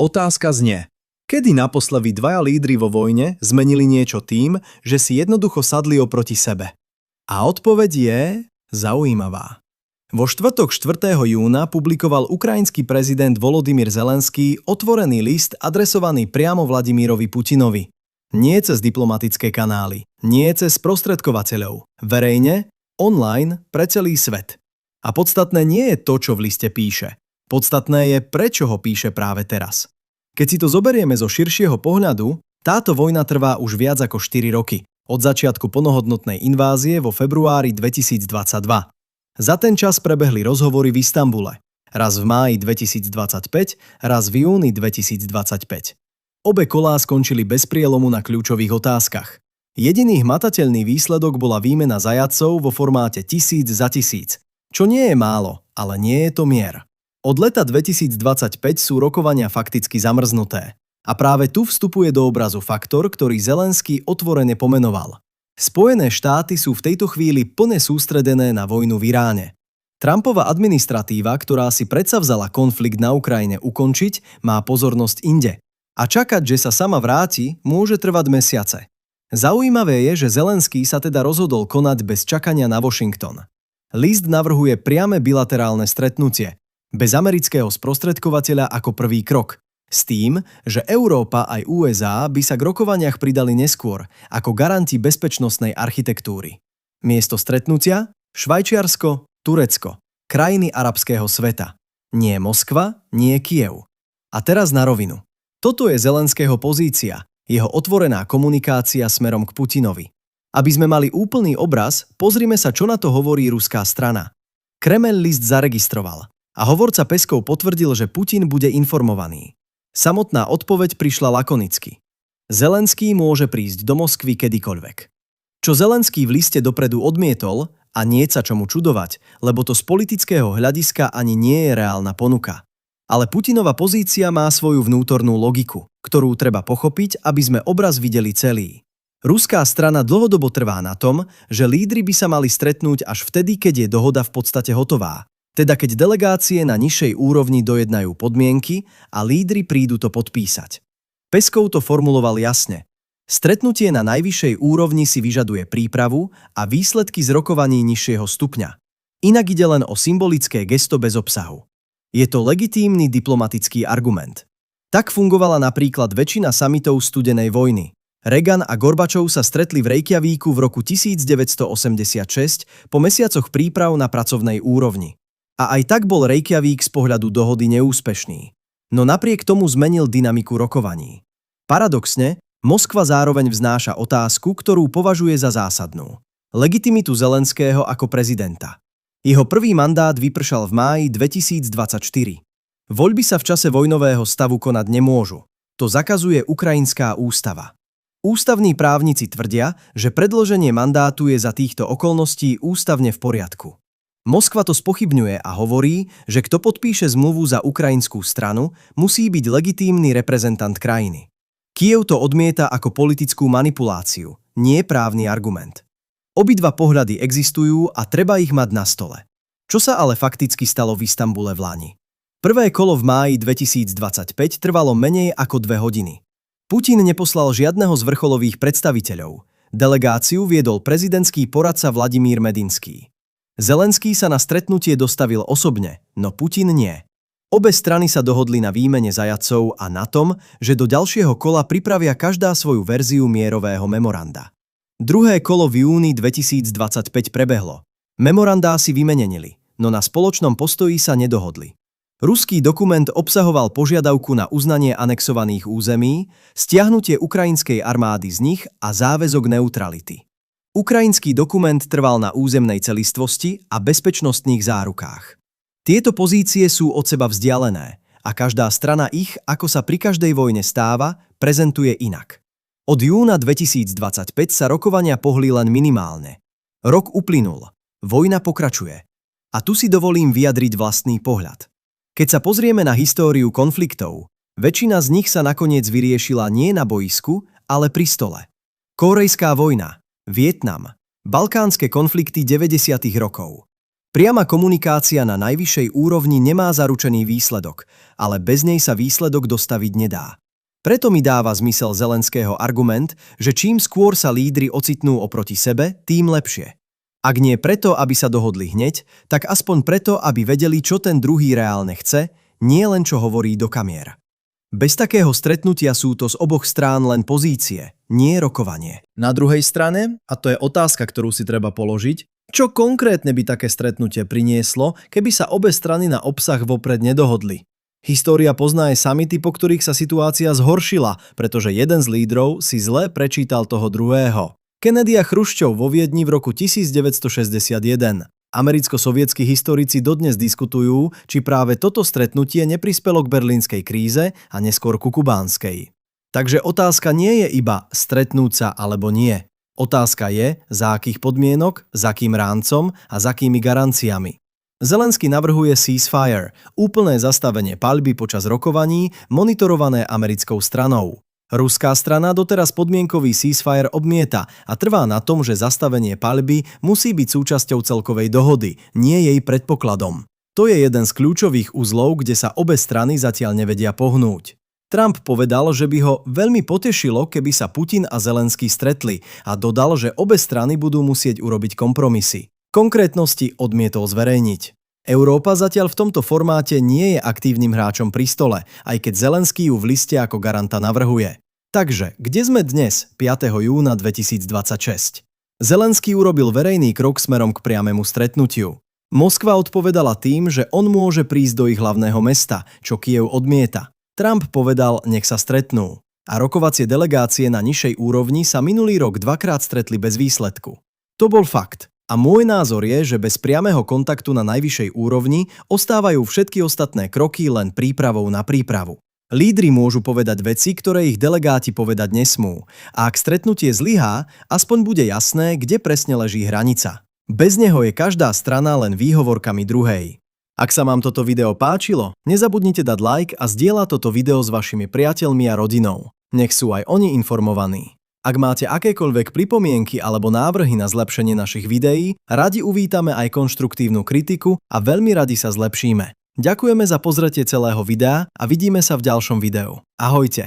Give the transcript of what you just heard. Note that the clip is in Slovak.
Otázka znie, kedy naposledy dvaja lídri vo vojne zmenili niečo tým, že si jednoducho sadli oproti sebe? A odpoveď je zaujímavá. Vo štvrtok 4. júna publikoval ukrajinský prezident Volodymyr Zelenský otvorený list adresovaný priamo Vladimírovi Putinovi. Nie cez diplomatické kanály, nie cez sprostredkovateľov, verejne, online, pre celý svet. A podstatné nie je to, čo v liste píše. Podstatné je, prečo ho píše práve teraz. Keď si to zoberieme zo širšieho pohľadu, táto vojna trvá už viac ako 4 roky, od začiatku plnohodnotnej invázie vo februári 2022. Za ten čas prebehli rozhovory v Istanbule, raz v máji 2025, raz v júni 2025. Obe kolá skončili bez prielomu na kľúčových otázkach. Jediný hmatateľný výsledok bola výmena zajatcov vo formáte 1000 za 1000, čo nie je málo, ale nie je to mier. Od leta 2025 sú rokovania fakticky zamrznuté. A práve tu vstupuje do obrazu faktor, ktorý Zelenský otvorene pomenoval. Spojené štáty sú v tejto chvíli plne sústredené na vojnu v Iráne. Trumpova administratíva, ktorá si predsavzala konflikt na Ukrajine ukončiť, má pozornosť inde. A čakať, že sa sama vráti, môže trvať mesiace. Zaujímavé je, že Zelenský sa teda rozhodol konať bez čakania na Washington. List navrhuje priame bilaterálne stretnutie, bez amerického sprostredkovateľa ako prvý krok, s tým, že Európa aj USA by sa k rokovaniach pridali neskôr ako garanti bezpečnostnej architektúry. Miesto stretnutia Švajčiarsko, Turecko, krajiny arabského sveta. Nie Moskva, nie Kyjev. A teraz na rovinu. Toto je Zelenského pozícia, jeho otvorená komunikácia smerom k Putinovi. Aby sme mali úplný obraz, pozrime sa, čo na to hovorí ruská strana. Kremeľ list zaregistroval. A hovorca Peskov potvrdil, že Putin bude informovaný. Samotná odpoveď prišla lakonicky. Zelenský môže prísť do Moskvy kedykoľvek. Čo Zelenský v liste dopredu odmietol, a nie sa čomu čudovať, lebo to z politického hľadiska ani nie je reálna ponuka. Ale Putinova pozícia má svoju vnútornú logiku, ktorú treba pochopiť, aby sme obraz videli celý. Ruská strana dlhodobo trvá na tom, že lídri by sa mali stretnúť až vtedy, keď je dohoda v podstate hotová. Teda keď delegácie na nižšej úrovni dojednajú podmienky a lídri prídu to podpísať. Peskov to formuloval jasne. Stretnutie na najvyššej úrovni si vyžaduje prípravu a výsledky z rokovaní nižšieho stupňa. Inak ide len o symbolické gesto bez obsahu. Je to legitímny diplomatický argument. Tak fungovala napríklad väčšina samitov studenej vojny. Reagan a Gorbačov sa stretli v Reykjavíku v roku 1986 po mesiacoch príprav na pracovnej úrovni. A aj tak bol Reykjavík z pohľadu dohody neúspešný. No napriek tomu zmenil dynamiku rokovaní. Paradoxne, Moskva zároveň vznáša otázku, ktorú považuje za zásadnú. Legitimitu Zelenského ako prezidenta. Jeho prvý mandát vypršal v máji 2024. Voľby sa v čase vojnového stavu konať nemôžu. To zakazuje ukrajinská ústava. Ústavní právnici tvrdia, že predĺženie mandátu je za týchto okolností ústavne v poriadku. Moskva to spochybňuje a hovorí, že kto podpíše zmluvu za ukrajinskú stranu, musí byť legitímny reprezentant krajiny. Kyjev to odmieta ako politickú manipuláciu, nie právny argument. Obidva pohľady existujú a treba ich mať na stole. Čo sa ale fakticky stalo v Istanbule v lani? Prvé kolo v máji 2025 trvalo menej ako 2 hodiny. Putin neposlal žiadneho z vrcholových predstaviteľov. Delegáciu viedol prezidentský poradca Vladimír Medinský. Zelenský sa na stretnutie dostavil osobne, no Putin nie. Obe strany sa dohodli na výmene zajatcov a na tom, že do ďalšieho kola pripravia každá svoju verziu mierového memoranda. Druhé kolo v júni 2025 prebehlo. Memorandá si vymenenili, no na spoločnom postoji sa nedohodli. Ruský dokument obsahoval požiadavku na uznanie anexovaných území, stiahnutie ukrajinskej armády z nich a záväzok neutrality. Ukrajinský dokument trval na územnej celistvosti a bezpečnostných zárukách. Tieto pozície sú od seba vzdialené a každá strana ich, ako sa pri každej vojne stáva, prezentuje inak. Od júna 2025 sa rokovania pohli len minimálne. Rok uplynul, vojna pokračuje. A tu si dovolím vyjadriť vlastný pohľad. Keď sa pozrieme na históriu konfliktov, väčšina z nich sa nakoniec vyriešila nie na boisku, ale pri stole. Kórejská vojna, Vietnam, balkánske konflikty 90. rokov. Priama komunikácia na najvyššej úrovni nemá zaručený výsledok, ale bez nej sa výsledok dostaviť nedá. Preto mi dáva zmysel Zelenského argument, že čím skôr sa lídri ocitnú oproti sebe, tým lepšie. Ak nie preto, aby sa dohodli hneď, tak aspoň preto, aby vedeli, čo ten druhý reálne chce, nie len čo hovorí do kamier. Bez takého stretnutia sú to z oboch strán len pozície, nie rokovanie. Na druhej strane, a to je otázka, ktorú si treba položiť, čo konkrétne by také stretnutie prinieslo, keby sa obe strany na obsah vopred nedohodli? História pozná aj samity, po ktorých sa situácia zhoršila, pretože jeden z lídrov si zle prečítal toho druhého. Kennedy a Chruščov vo Viedni v roku 1961. Americko-sovietskí historici dodnes diskutujú, či práve toto stretnutie neprispelo k berlínskej kríze a neskôr ku kubánskej. Takže otázka nie je iba stretnúť sa alebo nie. Otázka je, za akých podmienok, za akým rámcom a za akými garanciami. Zelenský navrhuje ceasefire, úplné zastavenie paľby počas rokovaní, monitorované americkou stranou. Ruská strana doteraz podmienkový ceasefire odmieta a trvá na tom, že zastavenie paľby musí byť súčasťou celkovej dohody, nie jej predpokladom. To je jeden z kľúčových uzlov, kde sa obe strany zatiaľ nevedia pohnúť. Trump povedal, že by ho veľmi potešilo, keby sa Putin a Zelenský stretli a dodal, že obe strany budú musieť urobiť kompromisy. Konkrétnosti odmietol zverejniť. Európa zatiaľ v tomto formáte nie je aktívnym hráčom pri stole, aj keď Zelenský ju v liste ako garanta navrhuje. Takže, kde sme dnes, 5. júna 2026? Zelenský urobil verejný krok smerom k priamému stretnutiu. Moskva odpovedala tým, že on môže prísť do ich hlavného mesta, čo Kyjev odmieta. Trump povedal, nech sa stretnú. A rokovacie delegácie na nižšej úrovni sa minulý rok dvakrát stretli bez výsledku. To bol fakt. A môj názor je, že bez priamého kontaktu na najvyššej úrovni ostávajú všetky ostatné kroky len prípravou na prípravu. Lídri môžu povedať veci, ktoré ich delegáti povedať nesmú. A ak stretnutie zlyhá, aspoň bude jasné, kde presne leží hranica. Bez neho je každá strana len výhovorkami druhej. Ak sa vám toto video páčilo, nezabudnite dať like a zdieľať toto video s vašimi priateľmi a rodinou. Nech sú aj oni informovaní. Ak máte akékoľvek pripomienky alebo návrhy na zlepšenie našich videí, radi uvítame aj konštruktívnu kritiku a veľmi radi sa zlepšíme. Ďakujeme za pozretie celého videa a vidíme sa v ďalšom videu. Ahojte!